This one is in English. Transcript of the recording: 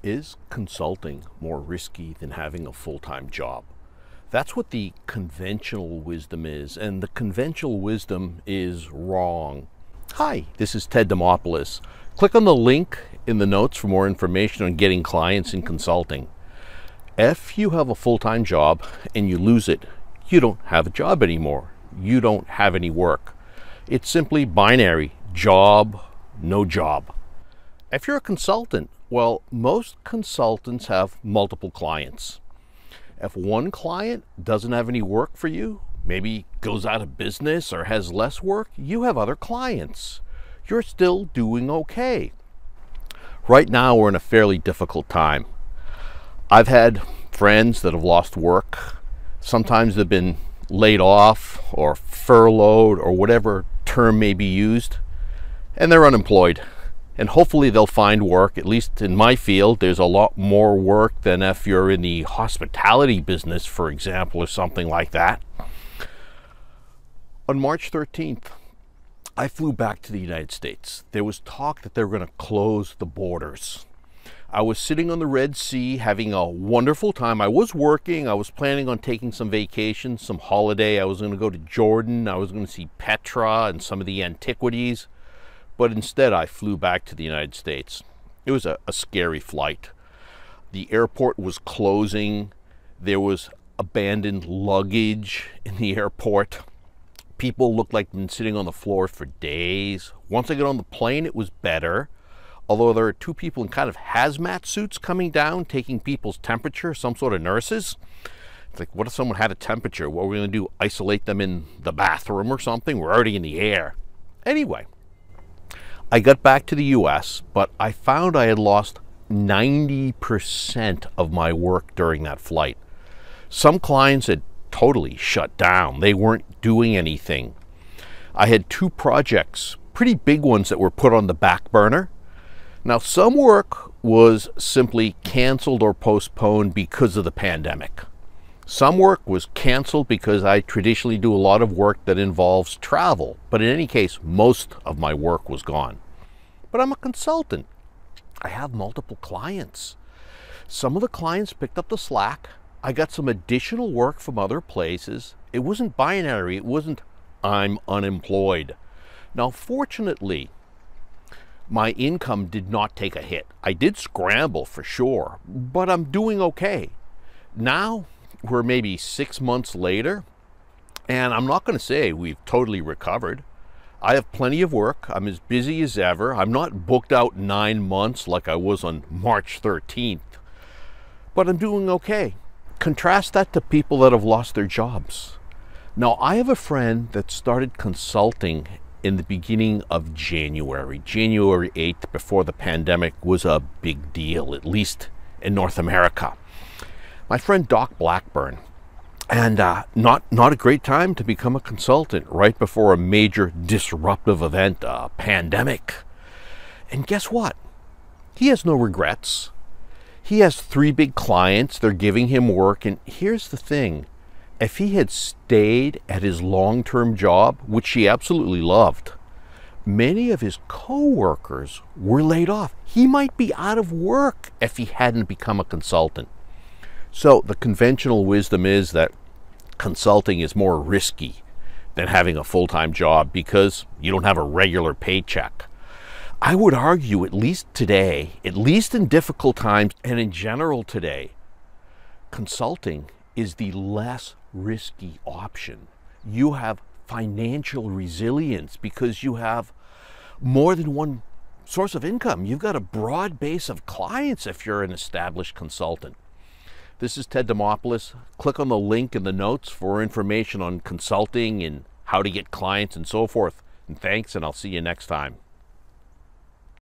Is consulting more risky than having a full-time job? That's what the conventional wisdom is, and the conventional wisdom is wrong. Hi, this is Ted Demopoulos. Click on the link in the notes for more information on getting clients in consulting. If you have a full-time job and you lose it, you don't have a job anymore. You don't have any work. It's simply binary: job, no job. If you're a consultant, well, most consultants have multiple clients. If one client doesn't have any work for you, maybe goes out of business or has less work, you have other clients. You're still doing okay. Right now, we're in a fairly difficult time. I've had friends that have lost work. Sometimes they've been laid off or furloughed or whatever term may be used, and they're unemployed. And hopefully they'll find work. At least in my field, there's a lot more work than if you're in the hospitality business, for example, or something like that. On March 13th, I flew back to the United States. There was talk that they were going to close the borders. I was sitting on the Red Sea having a wonderful time. I was working. I was planning on taking some vacation, some holiday. I was going to go to Jordan. I was going to see Petra and some of the antiquities. But instead, I flew back to the United States. It was a scary flight. The airport was closing. There was abandoned luggage in the airport. People looked like they'd been sitting on the floor for days. Once I got on the plane, it was better. Although there are two people in kind of hazmat suits coming down, taking people's temperature, some sort of nurses. It's like, what if someone had a temperature? What are we going to do? Isolate them in the bathroom or something? We're already in the air. Anyway, I got back to the US, but I found I had lost 90% of my work during that flight. Some clients had totally shut down. They weren't doing anything. I had two projects, pretty big ones, that were put on the back burner. Now, some work was simply canceled or postponed because of the pandemic. Some work was canceled because I traditionally do a lot of work that involves travel. But in any case, most of my work was gone. But I'm a consultant. I have multiple clients. Some of the clients picked up the slack. I got some additional work from other places. It wasn't binary. It wasn't I'm unemployed. Now, fortunately, my income did not take a hit. I did scramble for sure, but I'm doing okay. Now, we're maybe 6 months later, and I'm not going to say we've totally recovered. I have plenty of work. I'm as busy as ever. I'm not booked out 9 months like I was on March 13th, but I'm doing okay. Contrast that to people that have lost their jobs. Now, I have a friend that started consulting in the beginning of January 8th, before the pandemic was a big deal, at least in North America. My friend Doc Blackburn, and not a great time to become a consultant right before a major disruptive event, a pandemic. And guess what? He has no regrets. He has 3 big clients. They're giving him work. And here's the thing. If he had stayed at his long-term job, which he absolutely loved, many of his co-workers were laid off. He might be out of work if he hadn't become a consultant. So the conventional wisdom is that consulting is more risky than having a full-time job because you don't have a regular paycheck. I would argue, at least today, at least in difficult times and in general today, consulting is the less risky option. You have financial resilience because you have more than one source of income. You've got a broad base of clients if you're an established consultant. This is Ted Demopoulos. Click on the link in the notes for information on consulting and how to get clients and so forth. And thanks, and I'll see you next time.